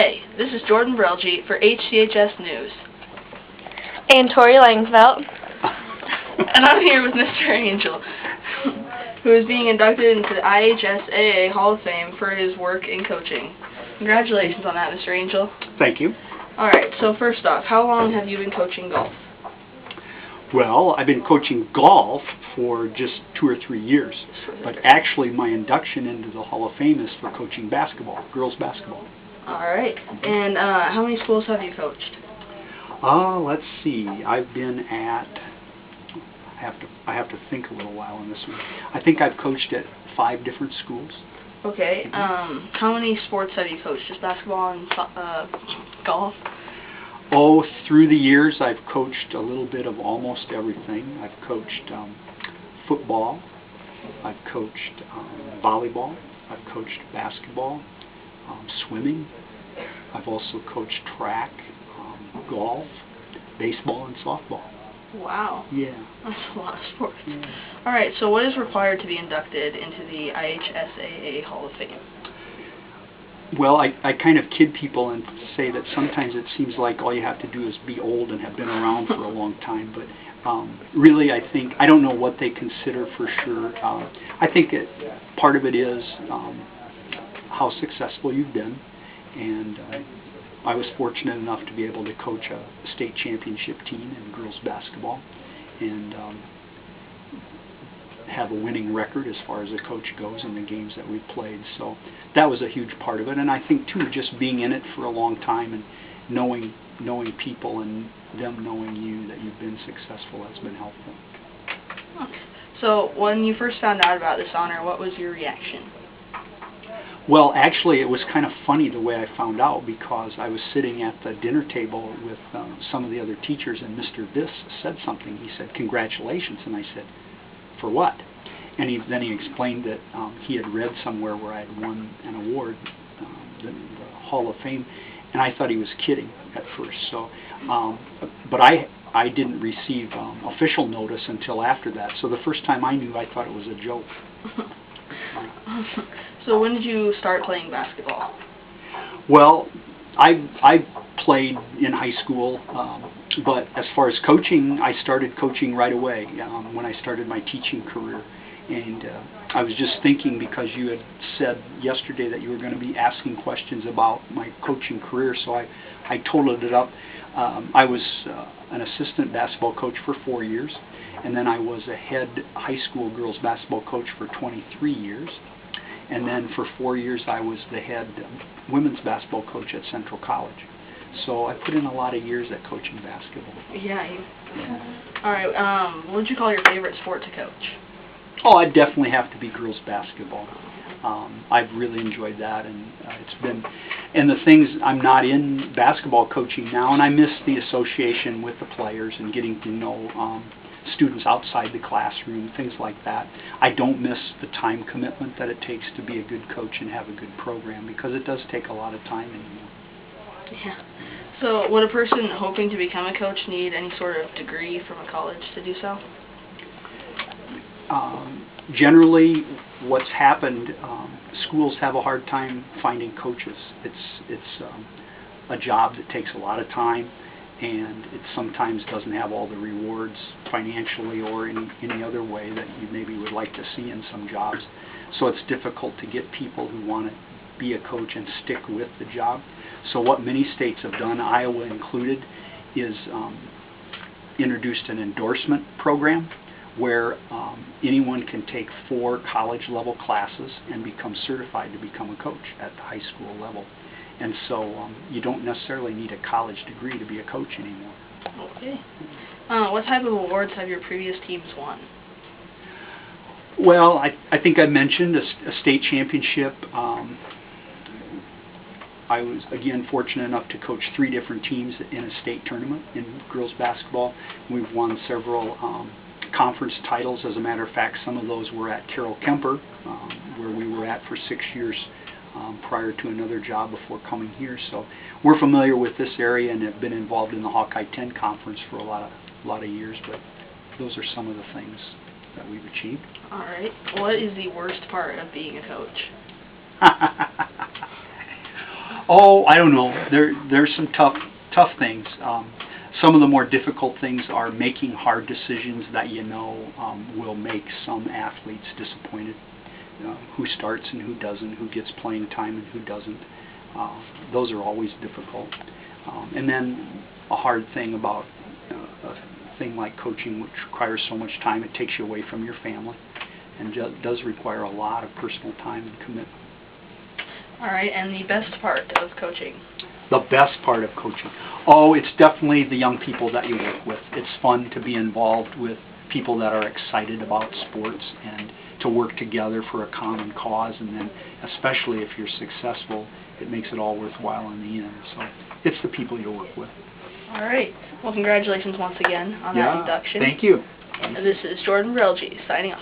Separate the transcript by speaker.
Speaker 1: Hey, this is Jordan Brelge for HCHS News.
Speaker 2: And Tori Langsfeld.
Speaker 1: And I'm here with Mr. Angel, who is being inducted into the IHSAA Hall of Fame for his work in coaching. Congratulations on that, Mr. Angel.
Speaker 3: Thank you.
Speaker 1: Alright, so first off, how long have you been coaching golf?
Speaker 3: Well, I've been coaching golf for just 2 or 3 years, but actually my induction into the Hall of Fame is for coaching basketball, girls basketball.
Speaker 1: Alright, and how many schools have you coached?
Speaker 3: Let's see, I've been at, I have to think a little while on this one. I think I've coached at 5 different schools.
Speaker 1: Okay, how many sports have you coached? Just basketball and golf?
Speaker 3: Oh, through the years I've coached a little bit of almost everything. I've coached football, I've coached volleyball, I've coached basketball, swimming, I've also coached track, golf, baseball, and softball.
Speaker 1: Wow.
Speaker 3: Yeah.
Speaker 1: That's a lot of sports.
Speaker 3: Yeah.
Speaker 1: Alright, so what is required to be inducted into the IHSAA Hall of Fame?
Speaker 3: Well, I kind of kid people and say that sometimes it seems like all you have to do is be old and have been around for a long time, but really I think, I don't know what they consider for sure. I think part of it is how successful you've been, and I was fortunate enough to be able to coach a state championship team in girls basketball and have a winning record as far as a coach goes in the games that we've played. So that was a huge part of it. And I think too, just being in it for a long time and knowing people and them knowing you that you've been successful has been helpful.
Speaker 1: So when you first found out about this honor, what was your reaction?
Speaker 3: Well, actually, it was kind of funny the way I found out, because I was sitting at the dinner table with some of the other teachers, and Mr. Viss said something. He said, "Congratulations," and I said, "For what?" And then he explained that he had read somewhere where I had won an award, the Hall of Fame, and I thought he was kidding at first. So, but I didn't receive official notice until after that. So the first time I knew, I thought it was a joke.
Speaker 1: So when did you start playing basketball?
Speaker 3: Well, I played in high school, but as far as coaching, I started coaching right away when I started my teaching career. And I was just thinking, because you had said yesterday that you were going to be asking questions about my coaching career, so I totaled it up. I was an assistant basketball coach for 4 years, and then I was a head high school girls basketball coach for 23 years. And then for 4 years I was the head women's basketball coach at Central College. So I put in a lot of years at coaching basketball.
Speaker 1: Yeah. Alright, what would you call your favorite sport to coach?
Speaker 3: Oh, I'd definitely have to be girls basketball. I've really enjoyed that, and it's been, and the things, I'm not in basketball coaching now, and I miss the association with the players and getting to know students outside the classroom, things like that. I don't miss the time commitment that it takes to be a good coach and have a good program, because it does take a lot of time anymore.
Speaker 1: Yeah. So would a person hoping to become a coach need any sort of degree from a college to do so?
Speaker 3: Generally, what's happened, schools have a hard time finding coaches. It's a job that takes a lot of time, and it sometimes doesn't have all the rewards financially or in any other way that you maybe would like to see in some jobs. So it's difficult to get people who want to be a coach and stick with the job. So what many states have done, Iowa included, is introduced an endorsement program where anyone can take 4 college-level classes and become certified to become a coach at the high school level. And so you don't necessarily need a college degree to be a coach anymore.
Speaker 1: Okay. What type of awards have your previous teams won?
Speaker 3: Well, I think I mentioned a state championship. I was, again, fortunate enough to coach 3 different teams in a state tournament in girls basketball. We've won several conference titles. As a matter of fact, some of those were at Carroll Kemper, where we were at for 6 years prior to another job before coming here. So we're familiar with this area and have been involved in the Hawkeye 10 conference for a lot of years, but those are some of the things that we've achieved.
Speaker 1: All right. What is the worst part of being a coach?
Speaker 3: Oh, I don't know. There's some tough things. Some of the more difficult things are making hard decisions that will make some athletes disappointed. Who starts and who doesn't, who gets playing time and who doesn't. Those are always difficult. And then a hard thing about a thing like coaching, which requires so much time, it takes you away from your family and does require a lot of personal time and commitment.
Speaker 1: All right, and the best part of coaching?
Speaker 3: The best part of coaching? Oh, it's definitely the young people that you work with. It's fun to be involved with people that are excited about sports and to work together for a common cause, and then especially if you're successful, it makes it all worthwhile in the end. So it's the people you work with.
Speaker 1: All right. Well, congratulations once again on that induction.
Speaker 3: Thank you.
Speaker 1: And this is Jordan Relge signing off.